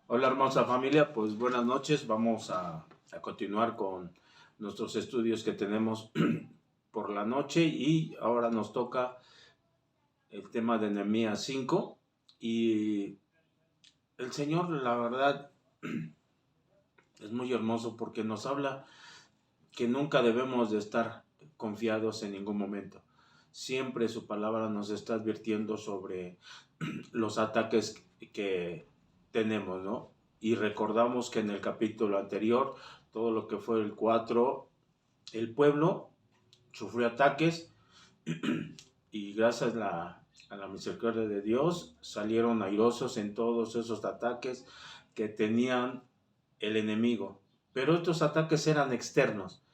Hola hermosa familia, pues buenas noches. Vamos a continuar con nuestros estudios que tenemos por la noche y ahora nos toca el tema de Nehemías 5 y el Señor, la verdad, es muy hermoso porque nos habla que nunca debemos de estar confiados en ningún momento. Siempre su palabra nos está advirtiendo sobre los ataques que tenemos, ¿no? Y recordamos que en el capítulo anterior, todo lo que fue el 4, el pueblo sufrió ataques y gracias a la misericordia de Dios salieron airosos en todos esos ataques que tenían el enemigo. Pero estos ataques eran externos.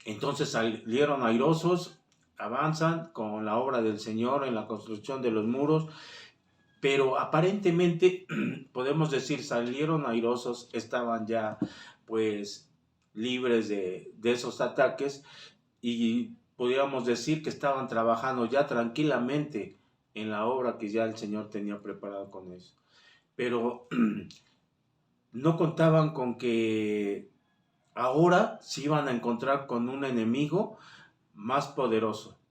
Entonces salieron airosos, avanzan con la obra del Señor en la construcción de los muros, pero aparentemente podemos decir salieron airosos, estaban ya pues libres de esos ataques y podríamos decir que estaban trabajando ya tranquilamente en la obra que ya el Señor tenía preparado con ellos. Pero no contaban con que ahora se iban a encontrar con un enemigo más poderoso.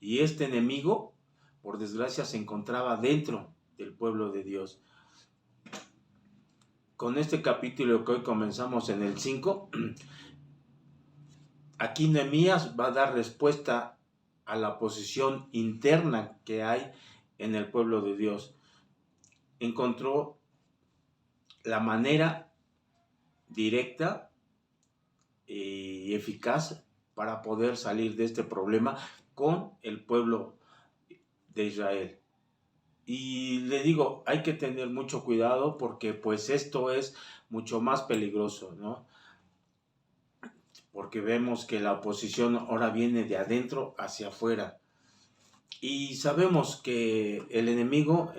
Y este enemigo, por desgracia, se encontraba dentro del pueblo de Dios. Con este capítulo que hoy comenzamos en el 5, aquí Nehemías va a dar respuesta a la posición interna que hay en el pueblo de Dios. Encontró la manera directa y eficaz para poder salir de este problema con el pueblo de Israel. Y le digo, hay que tener mucho cuidado porque pues esto es mucho más peligroso, ¿no? Porque vemos que la oposición ahora viene de adentro hacia afuera. Y sabemos que el enemigo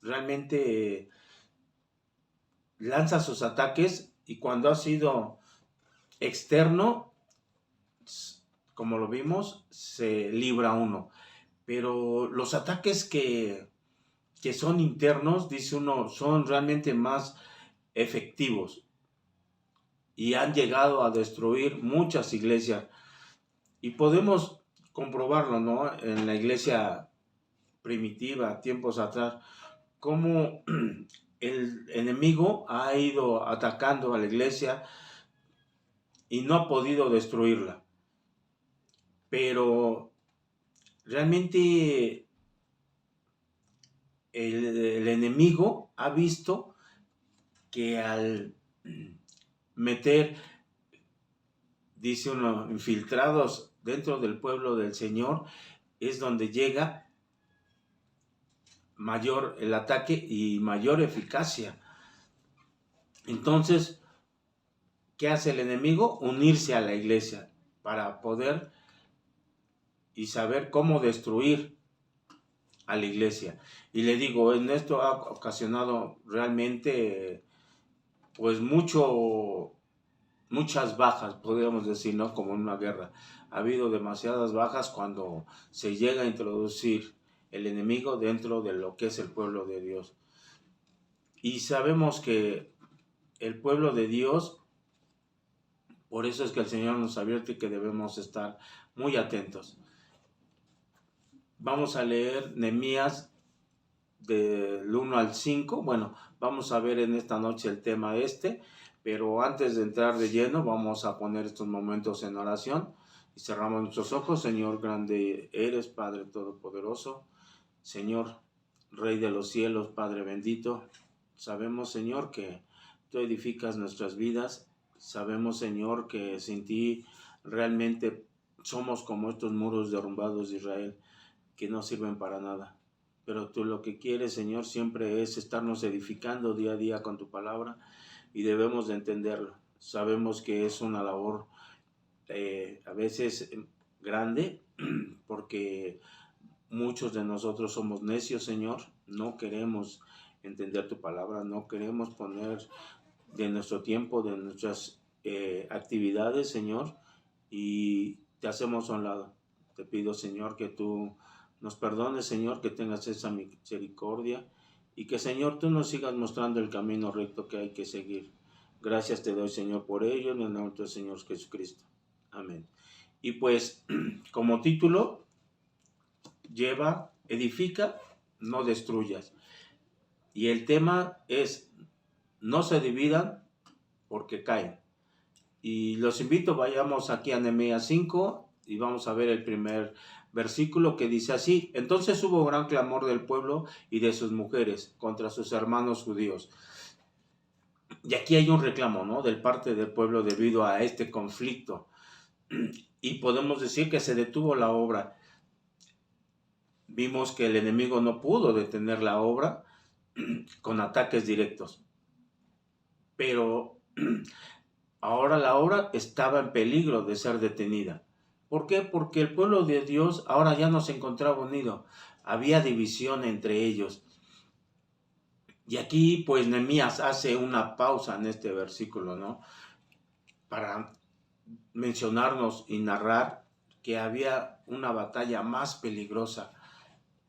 realmente lanza sus ataques y cuando ha sido externo, como lo vimos, se libra uno. Pero los ataques que son internos, dice uno, son realmente más efectivos y han llegado a destruir muchas iglesias. Y podemos comprobarlo, ¿no? En la iglesia primitiva, tiempos atrás, cómo el enemigo ha ido atacando a la iglesia y no ha podido destruirla. Pero realmente el enemigo ha visto que al meter, dice uno, infiltrados dentro del pueblo del Señor, es donde llega mayor el ataque y mayor eficacia. Entonces, ¿qué hace el enemigo? Unirse a la iglesia para poder y saber cómo destruir a la iglesia. Y le digo, en esto ha ocasionado realmente pues muchas bajas, podríamos decir, ¿no? Como en una guerra. Ha habido demasiadas bajas cuando se llega a introducir el enemigo dentro de lo que es el pueblo de Dios. Y sabemos que el pueblo de Dios, por eso es que el Señor nos advierte que debemos estar muy atentos. Vamos a leer Nehemías del 1 al 5. Bueno, vamos a ver en esta noche el tema pero antes de entrar de lleno vamos a poner estos momentos en oración y cerramos nuestros ojos. Señor, grande eres, Padre Todopoderoso, Señor, Rey de los cielos, Padre bendito. Sabemos, Señor, que tú edificas nuestras vidas. Sabemos, Señor, que sin ti realmente somos como estos muros derrumbados de Israel que no sirven para nada. Pero tú lo que quieres, Señor, siempre es estarnos edificando día a día con tu palabra y debemos de entenderlo. Sabemos que es una labor a veces grande porque muchos de nosotros somos necios, Señor. No queremos entender tu palabra, no queremos poner de nuestro tiempo, de nuestras actividades, Señor, y te hacemos a un lado. Te pido, Señor, que tú nos perdones, Señor, que tengas esa misericordia y que, Señor, tú nos sigas mostrando el camino recto que hay que seguir. Gracias te doy, Señor, por ello, en el nombre del Señor Jesucristo. Amén. Y pues, como título, lleva, edifica, no destruyas. Y el tema es, no se dividan porque caen. Y los invito, vayamos aquí a Nehemías 5 y vamos a ver el primer versículo que dice así: entonces hubo gran clamor del pueblo y de sus mujeres contra sus hermanos judíos. Y aquí hay un reclamo, ¿no?, del parte del pueblo debido a este conflicto. Y podemos decir que se detuvo la obra. Vimos que el enemigo no pudo detener la obra con ataques directos. Pero ahora la obra estaba en peligro de ser detenida. ¿Por qué? Porque el pueblo de Dios ahora ya no se encontraba unido. Había división entre ellos. Y aquí pues Nehemías hace una pausa en este versículo, ¿no?, para mencionarnos y narrar que había una batalla más peligrosa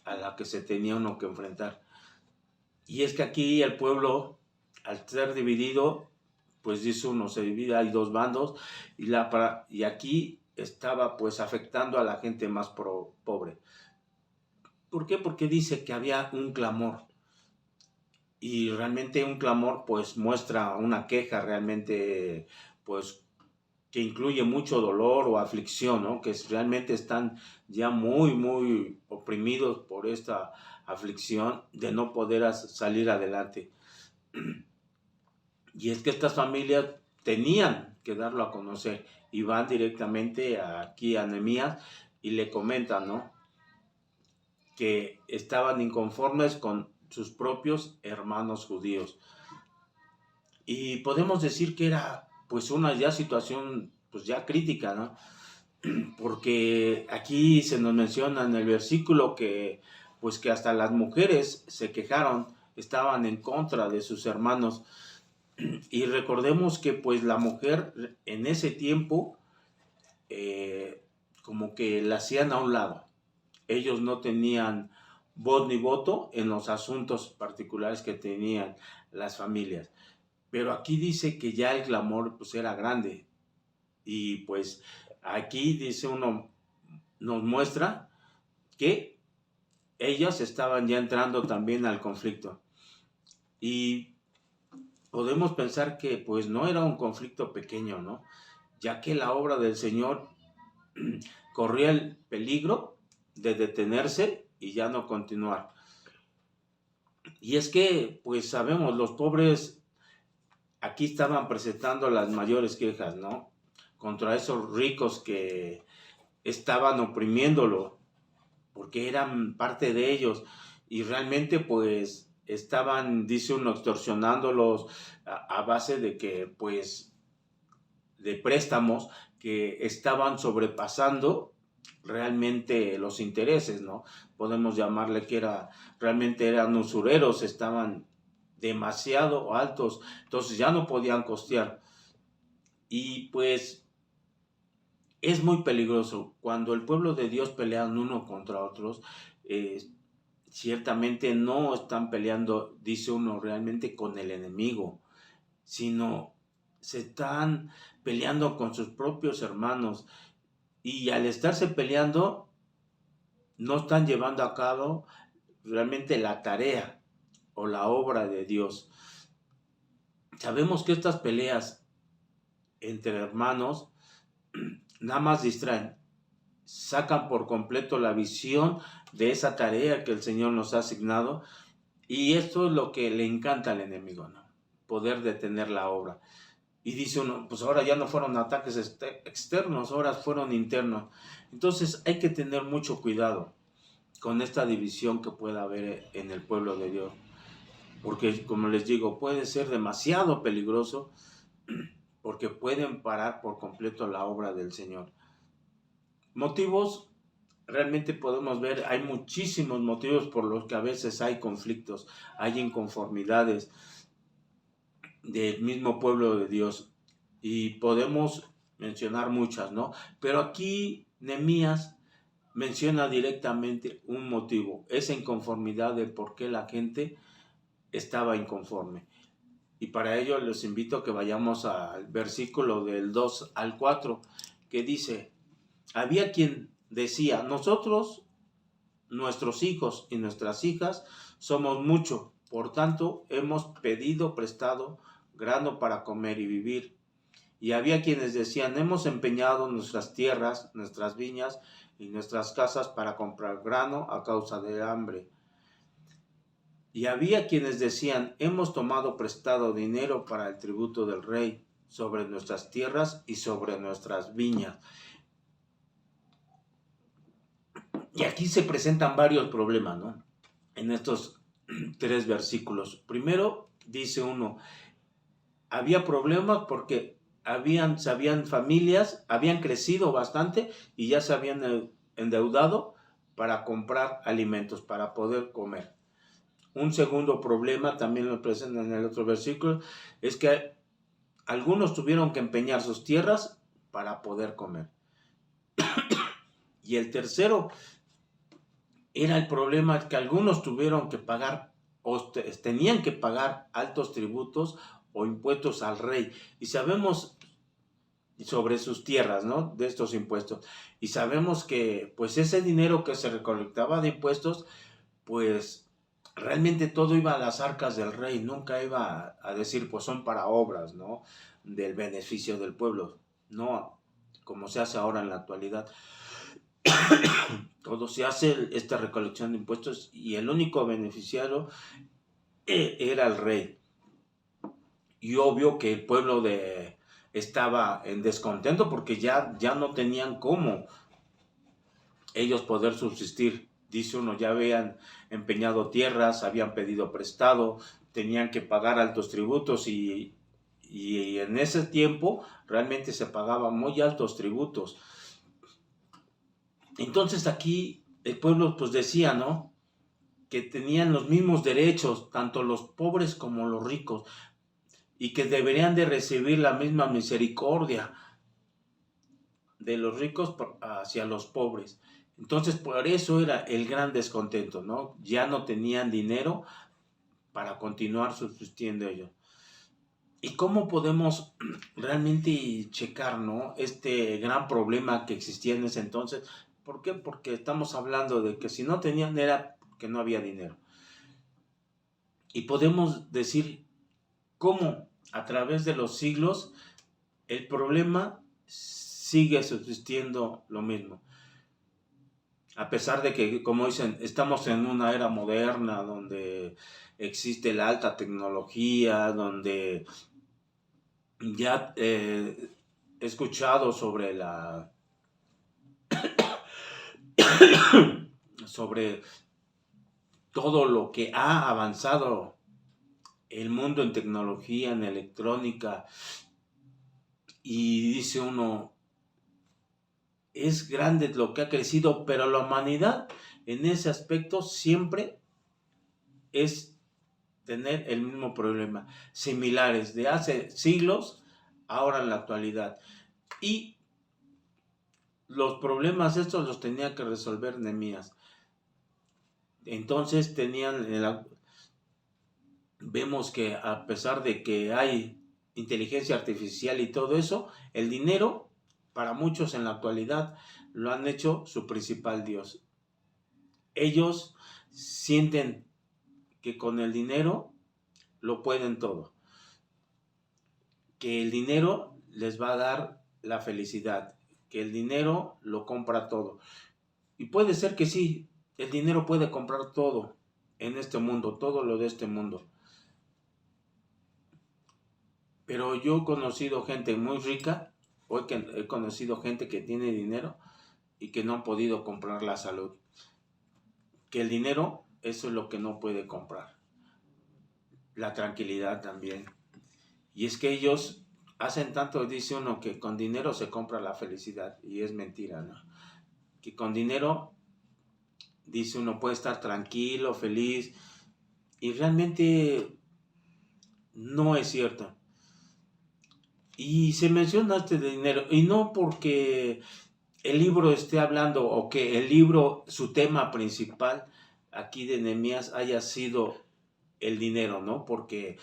a la que se tenía uno que enfrentar. Y es que aquí el pueblo, al ser dividido, pues dice uno, se divide, hay dos bandos, y aquí estaba pues afectando a la gente más pobre. ¿Por qué? Porque dice que había un clamor. Y realmente un clamor pues muestra una queja realmente pues que incluye mucho dolor o aflicción, ¿no?, que realmente están ya muy oprimidos por esta aflicción de no poder salir adelante. Y es que estas familias tenían que darlo a conocer y van directamente aquí a Nehemías y le comentan, ¿no?, que estaban inconformes con sus propios hermanos judíos. Y podemos decir que era pues una ya situación pues ya crítica, ¿no?, porque aquí se nos menciona en el versículo que pues que hasta las mujeres se quejaron, estaban en contra de sus hermanos. Y recordemos que pues la mujer en ese tiempo como que la hacían a un lado. Ellos no tenían voz ni voto en los asuntos particulares que tenían las familias. Pero aquí dice que ya el clamor pues era grande. Y pues aquí dice uno, nos muestra que ellas estaban ya entrando también al conflicto. Y podemos pensar que pues no era un conflicto pequeño, ¿no?, ya que la obra del Señor corría el peligro de detenerse y ya no continuar. Y es que pues sabemos, los pobres aquí estaban presentando las mayores quejas, ¿no?, contra esos ricos que estaban oprimiéndolo, porque eran parte de ellos, y realmente pues estaban, dice uno, extorsionándolos a base de que pues de préstamos que estaban sobrepasando realmente los intereses, ¿no? Podemos llamarle que realmente eran usureros, estaban demasiado altos, entonces ya no podían costear. Y pues es muy peligroso cuando el pueblo de Dios pelean uno contra otros. Ciertamente no están peleando, dice uno, realmente con el enemigo, sino se están peleando con sus propios hermanos. Y al estarse peleando, no están llevando a cabo realmente la tarea o la obra de Dios. Sabemos que estas peleas entre hermanos nada más distraen, sacan por completo la visión de esa tarea que el Señor nos ha asignado, y esto es lo que le encanta al enemigo, ¿no?, poder detener la obra. Y dice uno, pues ahora ya no fueron ataques externos, ahora fueron internos. Entonces hay que tener mucho cuidado con esta división que pueda haber en el pueblo de Dios, porque como les digo, puede ser demasiado peligroso, porque pueden parar por completo la obra del Señor. Motivos, realmente podemos ver, hay muchísimos motivos por los que a veces hay conflictos, hay inconformidades del mismo pueblo de Dios, y podemos mencionar muchas, ¿no? Pero aquí Nehemías menciona directamente un motivo, esa inconformidad de por qué la gente estaba inconforme. Y para ello les invito a que vayamos al versículo del 2 al 4, que dice: había quien decía, nosotros, nuestros hijos y nuestras hijas, somos mucho, por tanto hemos pedido prestado grano para comer y vivir. Y había quienes decían, hemos empeñado nuestras tierras, nuestras viñas y nuestras casas para comprar grano a causa de hambre. Y había quienes decían, hemos tomado prestado dinero para el tributo del rey sobre nuestras tierras y sobre nuestras viñas. Y aquí se presentan varios problemas, ¿no? En estos 3 versículos. Primero, dice uno, había problemas porque habían familias, habían crecido bastante y ya se habían endeudado para comprar alimentos, para poder comer. Un segundo problema, también lo presenta en el otro versículo, es que algunos tuvieron que empeñar sus tierras para poder comer. Y el tercero era el problema que algunos tuvieron que pagar, o tenían que pagar altos tributos o impuestos al rey. Y sabemos sobre sus tierras, ¿no? De estos impuestos. Y sabemos que, pues, ese dinero que se recolectaba de impuestos, pues, realmente todo iba a las arcas del rey, nunca iba a decir, pues son para obras, ¿no? Del beneficio del pueblo, no como se hace ahora en la actualidad. Todo se hace esta recolección de impuestos y el único beneficiario era el rey. Y obvio que el pueblo estaba en descontento porque ya no tenían cómo ellos poder subsistir. Dice uno, ya habían empeñado tierras, habían pedido prestado, tenían que pagar altos tributos y en ese tiempo realmente se pagaban muy altos tributos. Entonces aquí el pueblo pues decía, ¿no? Que tenían los mismos derechos, tanto los pobres como los ricos, y que deberían de recibir la misma misericordia de los ricos hacia los pobres. Entonces, por eso era el gran descontento, ¿no? Ya no tenían dinero para continuar subsistiendo ellos. ¿Y cómo podemos realmente checar, ¿no? Este gran problema que existía en ese entonces? ¿Por qué? Porque estamos hablando de que si no tenían era que no había dinero. Y podemos decir cómo a través de los siglos el problema sigue subsistiendo lo mismo. A pesar de que, como dicen, estamos en una era moderna donde existe la alta tecnología, donde ya he escuchado sobre sobre todo lo que ha avanzado el mundo en tecnología, en electrónica, y dice uno, es grande lo que ha crecido, pero la humanidad en ese aspecto siempre es tener el mismo problema, similares de hace siglos, ahora en la actualidad. Y los problemas estos los tenía que resolver Nehemías. Entonces vemos que a pesar de que hay inteligencia artificial y todo eso, el dinero para muchos en la actualidad lo han hecho su principal Dios. Ellos sienten que con el dinero lo pueden todo, que el dinero les va a dar la felicidad, que el dinero lo compra todo. Y puede ser que sí, el dinero puede comprar todo en este mundo, todo lo de este mundo. Pero yo he conocido gente muy rica, o he conocido gente que tiene dinero y que no han podido comprar la salud. Que el dinero, eso es lo que no puede comprar. La tranquilidad también. Y es que ellos hacen tanto, dice uno, que con dinero se compra la felicidad. Y es mentira, ¿no? Que con dinero, dice uno, puede estar tranquilo, feliz. Y realmente no es cierto. Y se menciona este dinero. Y no porque el libro esté hablando o que el libro, su tema principal aquí de Nehemías haya sido el dinero, ¿no? Porque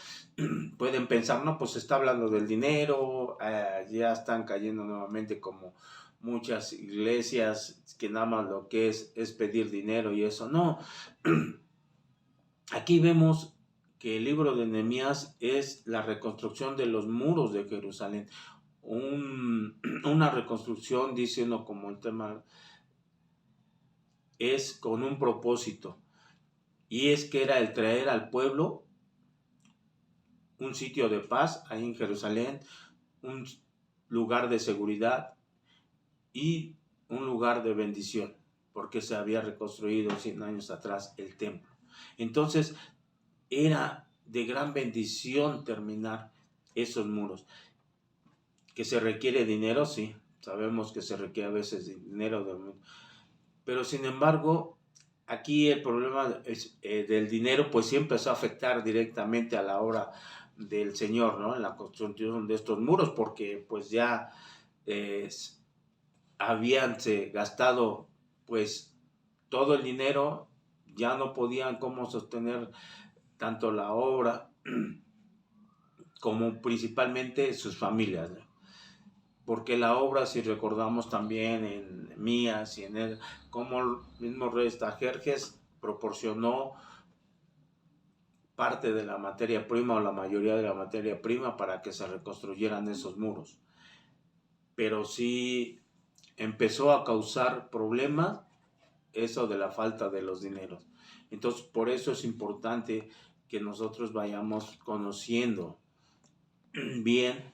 pueden pensar, no, pues está hablando del dinero, ya están cayendo nuevamente como muchas iglesias que nada más lo que es pedir dinero y eso. No, aquí vemos que el libro de Nehemías es la reconstrucción de los muros de Jerusalén. Una reconstrucción, dice uno como el tema, es con un propósito. Y es que era el traer al pueblo un sitio de paz ahí en Jerusalén, un lugar de seguridad y un lugar de bendición, porque se había reconstruido 100 años atrás el templo. Entonces, era de gran bendición terminar esos muros. ¿Que se requiere dinero? Sí, sabemos que se requiere a veces dinero, pero sin embargo, aquí el problema del dinero pues sí empezó a afectar directamente a la obra del Señor, ¿no? En la construcción de estos muros, porque pues ya eh, habían gastado pues todo el dinero, ya no podían cómo sostener tanto la obra como principalmente sus familias, ¿no? Porque la obra, si recordamos también en Mías y en él, como el mismo rey Estajerjes proporcionó parte de la materia prima o la mayoría de la materia prima para que se reconstruyeran esos muros. Pero sí empezó a causar problemas eso de la falta de los dineros. Entonces, por eso es importante que nosotros vayamos conociendo bien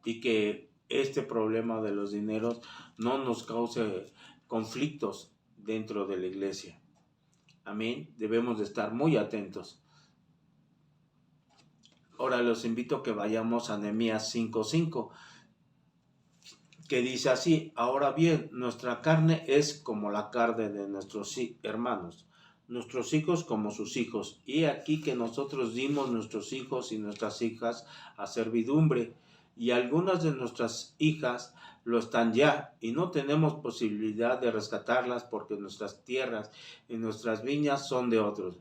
y que este problema de los dineros no nos cause conflictos dentro de la iglesia. Amén. Debemos de estar muy atentos. Ahora los invito a que vayamos a Nehemías 5:5, que dice así: ahora bien, nuestra carne es como la carne de nuestros hermanos, nuestros hijos como sus hijos. Y aquí que nosotros dimos nuestros hijos y nuestras hijas a servidumbre, y algunas de nuestras hijas lo están ya, y no tenemos posibilidad de rescatarlas porque nuestras tierras y nuestras viñas son de otros.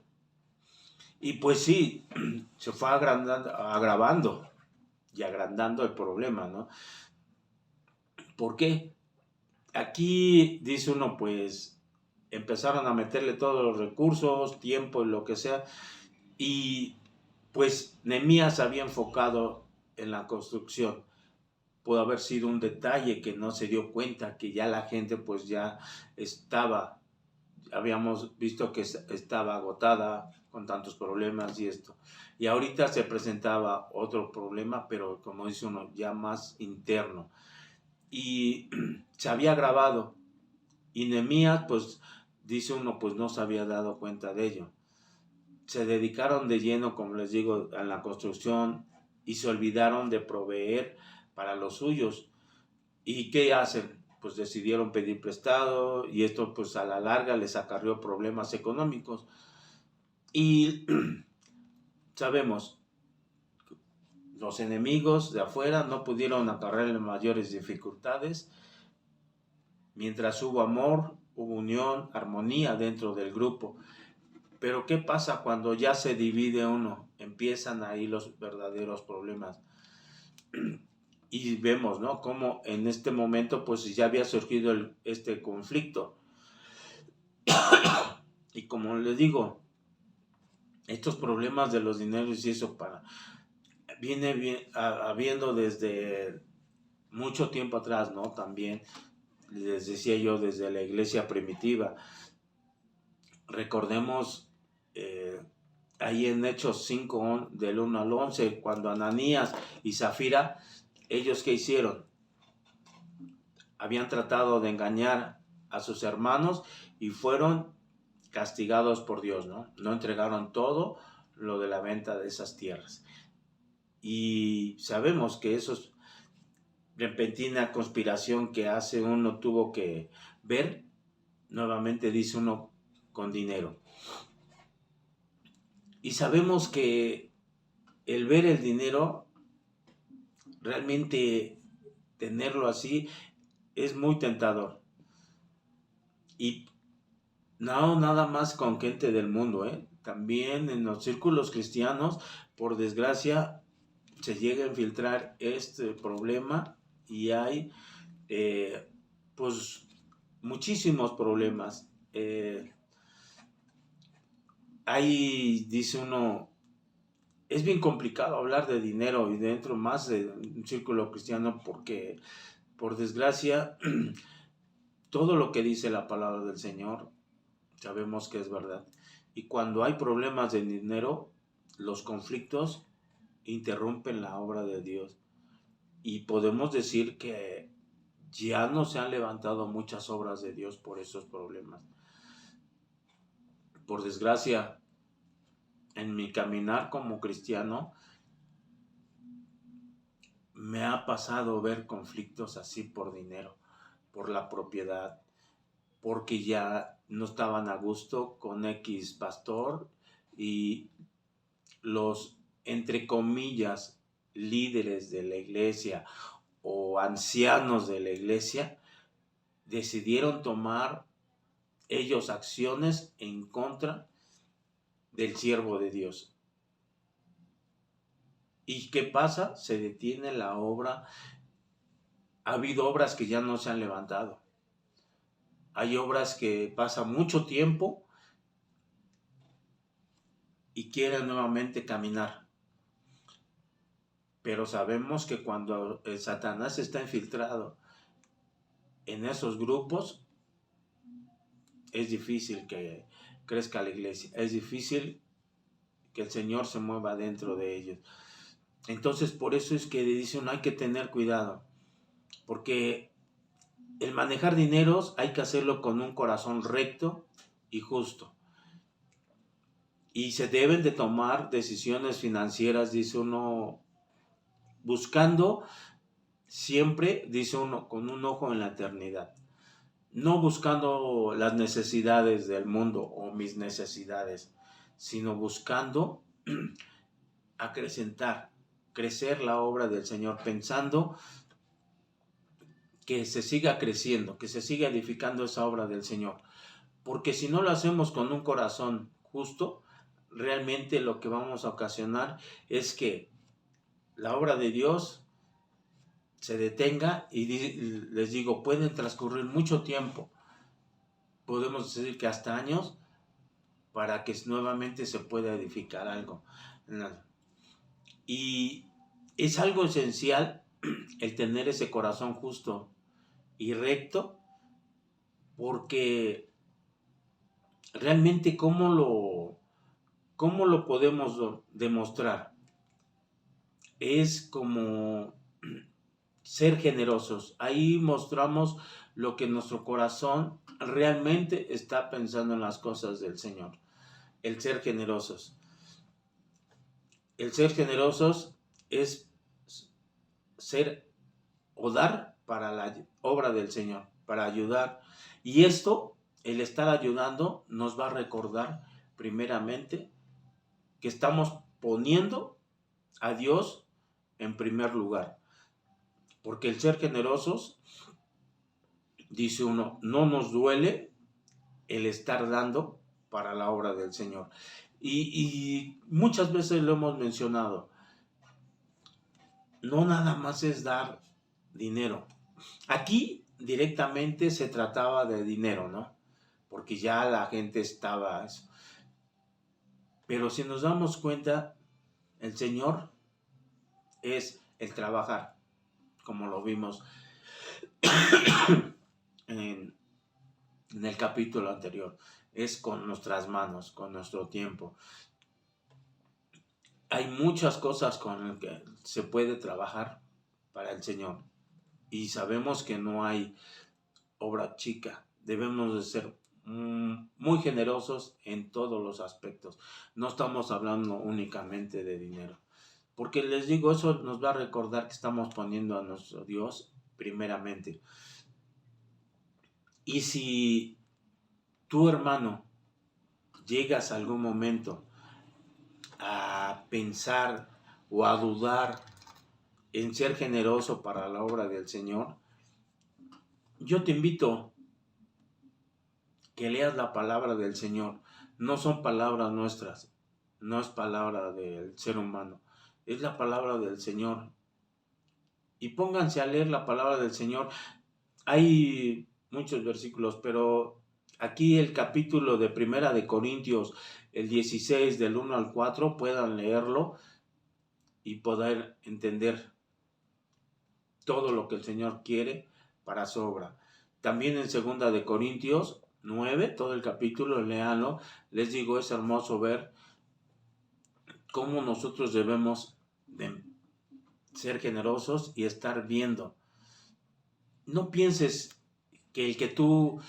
Y pues sí, se fue agravando y agrandando el problema, ¿no? ¿Por qué? Aquí dice uno, pues empezaron a meterle todos los recursos, tiempo y lo que sea, y pues Nehemías había enfocado en la construcción. Pudo haber sido un detalle que no se dio cuenta, que ya la gente pues ya estaba, habíamos visto que estaba agotada con tantos problemas y esto. Y ahorita se presentaba otro problema, pero como dice uno, ya más interno. Y se había agravado. Y Nehemías, pues, dice uno, pues no se había dado cuenta de ello. Se dedicaron de lleno, como les digo, a la construcción y se olvidaron de proveer para los suyos. ¿Y qué hacen? Pues decidieron pedir prestado y esto pues a la larga les acarrió problemas económicos. Y sabemos, los enemigos de afuera no pudieron acarrearle mayores dificultades. Mientras hubo amor, hubo unión, armonía dentro del grupo. Pero ¿qué pasa cuando ya se divide uno? Empiezan ahí los verdaderos problemas. Y vemos, ¿no? Cómo en este momento pues ya había surgido este conflicto. Y como les digo, estos problemas de los dineros y eso viene habiendo desde mucho tiempo atrás, ¿no? También les decía yo desde la iglesia primitiva. Recordemos ahí en Hechos 5 del 1 al 11, cuando Ananías y Zafira, ellos ¿qué hicieron? Habían tratado de engañar a sus hermanos y fueron castigados por Dios, ¿no? No entregaron todo lo de la venta de esas tierras. Y sabemos que eso es repentina conspiración que hace uno tuvo que ver, nuevamente dice uno, con dinero. Y sabemos que el ver el dinero, realmente tenerlo así, es muy tentador. Y no nada más con gente del mundo, también en los círculos cristianos, por desgracia, se llega a infiltrar este problema y hay pues muchísimos problemas. Ahí dice uno, es bien complicado hablar de dinero y dentro más de un círculo cristiano porque, por desgracia, todo lo que dice la palabra del Señor sabemos que es verdad. Y cuando hay problemas de dinero, los conflictos interrumpen la obra de Dios. Y podemos decir que ya no se han levantado muchas obras de Dios por esos problemas. Por desgracia, en mi caminar como cristiano, me ha pasado ver conflictos así por dinero, por la propiedad, porque ya no estaban a gusto con X pastor y los, entre comillas, líderes de la iglesia o ancianos de la iglesia decidieron tomar ellos acciones en contra del siervo de Dios. ¿Y qué pasa? Se detiene la obra. Ha habido obras que ya no se han levantado. Hay obras que pasa mucho tiempo y quieren nuevamente caminar. Pero sabemos que cuando el Satanás está infiltrado en esos grupos, es difícil que crezca la iglesia. Es difícil que el Señor se mueva dentro de ellos. Entonces, por eso es que dicen, hay que tener cuidado. Porque el manejar dineros hay que hacerlo con un corazón recto y justo. Y se deben de tomar decisiones financieras, dice uno, buscando siempre, dice uno, con un ojo en la eternidad. No buscando las necesidades del mundo o mis necesidades, sino buscando acrecentar, crecer la obra del Señor, pensando que se siga creciendo, que se siga edificando esa obra del Señor. Porque si no lo hacemos con un corazón justo, realmente lo que vamos a ocasionar es que la obra de Dios se detenga y les digo, pueden transcurrir mucho tiempo, podemos decir que hasta años, para que nuevamente se pueda edificar algo. Y es algo esencial el tener ese corazón justo y recto, porque realmente ¿cómo lo podemos demostrar? Es como ser generosos. Ahí mostramos lo que nuestro corazón realmente está pensando en las cosas del Señor. El ser generosos. El ser generosos es ser o dar para la obra del Señor, para ayudar. Y esto, el estar ayudando, nos va a recordar primeramente que estamos poniendo a Dios en primer lugar. Porque el ser generosos, dice uno, no nos duele el estar dando para la obra del Señor. Y muchas veces lo hemos mencionado, no nada más es dar dinero. Aquí directamente se trataba de dinero, ¿no? Porque ya la gente estaba eso. Pero si nos damos cuenta, el Señor es el trabajar, como lo vimos en el capítulo anterior. Es con nuestras manos, con nuestro tiempo. Hay muchas cosas con las que se puede trabajar para el Señor. Y sabemos que no hay obra chica. Debemos de ser muy generosos en todos los aspectos. No estamos hablando únicamente de dinero. Porque les digo, eso nos va a recordar que estamos poniendo a nuestro Dios primeramente. Y si tu hermano llegas a algún momento a pensar o a dudar en ser generoso para la obra del Señor, yo te invito que leas la palabra del Señor. No son palabras nuestras, no es palabra del ser humano, es la palabra del Señor. Y pónganse a leer la palabra del Señor. Hay muchos versículos, pero aquí el capítulo de Primera de Corintios, el 16 del 1 al 4, puedan leerlo y poder entender todo lo que el Señor quiere para su obra. También en Segunda de Corintios 9, todo el capítulo, léanlo. Les digo, es hermoso ver cómo nosotros debemos de ser generosos y estar viendo. No pienses que el que tú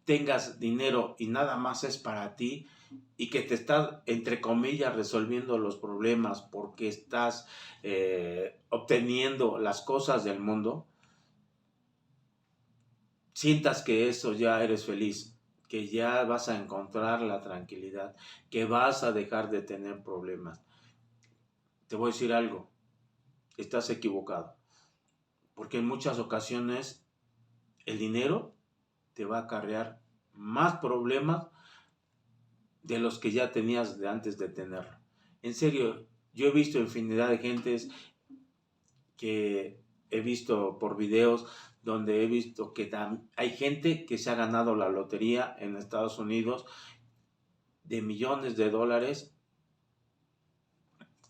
tengas dinero y nada más es para ti y que te estás, entre comillas, resolviendo los problemas porque estás obteniendo las cosas del mundo, sientas que eso ya eres feliz, que ya vas a encontrar la tranquilidad, que vas a dejar de tener problemas. Te voy a decir algo, estás equivocado, porque en muchas ocasiones el dinero te va a acarrear más problemas de los que ya tenías de antes de tenerlo. En serio, yo he visto infinidad de gentes que he visto por videos donde he visto que hay gente que se ha ganado la lotería en Estados Unidos de millones de dólares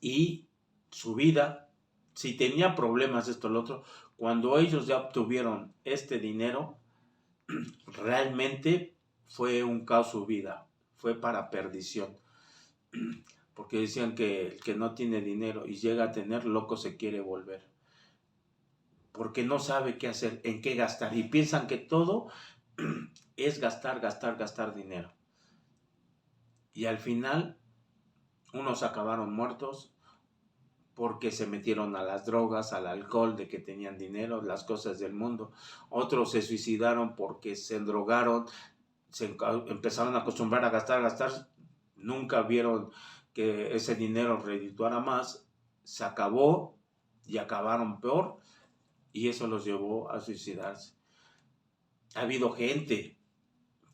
y su vida, si tenía problemas esto o lo otro, cuando ellos ya obtuvieron este dinero, realmente fue un caos su vida, fue para perdición. Porque decían que el que no tiene dinero y llega a tener, loco se quiere volver. Porque no sabe qué hacer, en qué gastar. Y piensan que todo es gastar, gastar, gastar dinero. Y al final, unos acabaron muertos porque se metieron a las drogas, al alcohol, de que tenían dinero, las cosas del mundo. Otros se suicidaron porque se drogaron, se empezaron a acostumbrar a gastar, gastar. Nunca vieron que ese dinero redituara más. Se acabó y acabaron peor. Y eso los llevó a suicidarse. Ha habido gente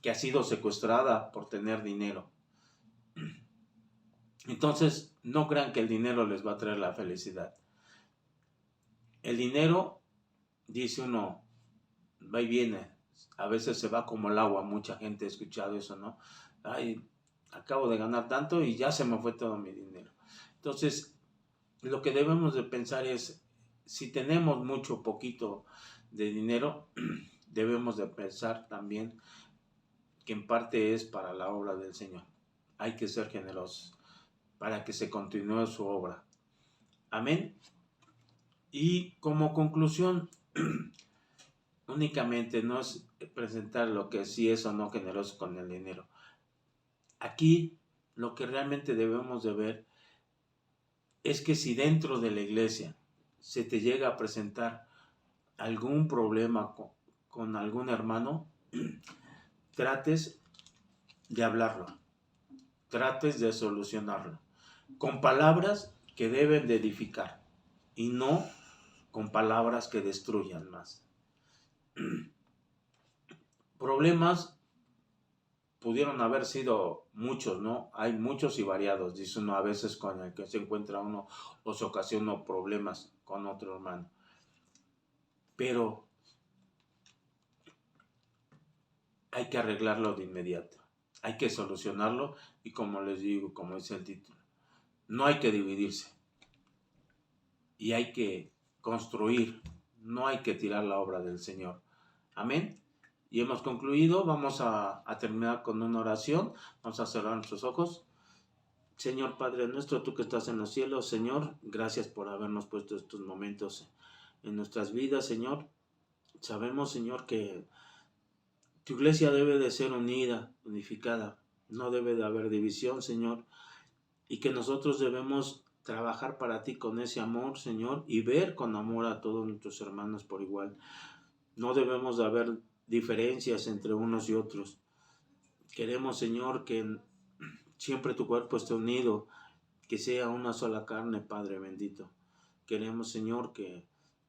que ha sido secuestrada por tener dinero. Entonces, no crean que el dinero les va a traer la felicidad. El dinero, dice uno, va y viene. A veces se va como el agua. Mucha gente ha escuchado eso, ¿no? Ay, acabo de ganar tanto y ya se me fue todo mi dinero. Entonces, lo que debemos de pensar es, si tenemos mucho o poquito de dinero, debemos de pensar también que en parte es para la obra del Señor. Hay que ser generosos para que se continúe su obra. Amén. Y como conclusión, únicamente no es presentar lo que sí es o no generoso con el dinero. Aquí lo que realmente debemos de ver es que si dentro de la iglesia se te llega a presentar algún problema con algún hermano, trates de hablarlo, trates de solucionarlo, con palabras que deben de edificar y no con palabras que destruyan más. Problemas pudieron haber sido muchos, ¿no? Hay muchos y variados, dice uno, a veces con el que se encuentra uno o se ocasiona problemas con otro hermano. Pero hay que arreglarlo de inmediato, hay que solucionarlo y como les digo, como dice el título, no hay que dividirse y hay que construir, no hay que tirar la obra del Señor. Amén. Y hemos concluido, vamos a terminar con una oración, vamos a cerrar nuestros ojos. Señor Padre nuestro, tú que estás en los cielos, Señor, gracias por habernos puesto estos momentos en nuestras vidas, Señor. Sabemos, Señor, que tu iglesia debe de ser unida, unificada, no debe de haber división, Señor, y que nosotros debemos trabajar para ti con ese amor, Señor, y ver con amor a todos nuestros hermanos por igual. No debemos de haber diferencias entre unos y otros. Queremos, Señor, que siempre tu cuerpo esté unido, que sea una sola carne, Padre bendito. Queremos, Señor, que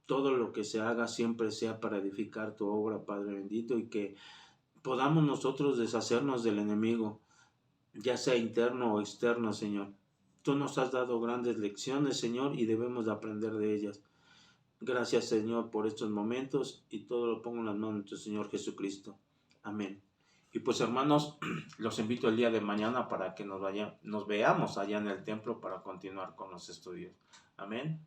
todo lo que se haga siempre sea para edificar tu obra, Padre bendito, y que podamos nosotros deshacernos del enemigo, ya sea interno o externo, Señor. Tú nos has dado grandes lecciones, Señor, y debemos de aprender de ellas. Gracias, Señor, por estos momentos, y todo lo pongo en las manos de tu Señor Jesucristo. Amén. Y pues, hermanos, los invito el día de mañana para que nos veamos allá en el templo para continuar con los estudios. Amén.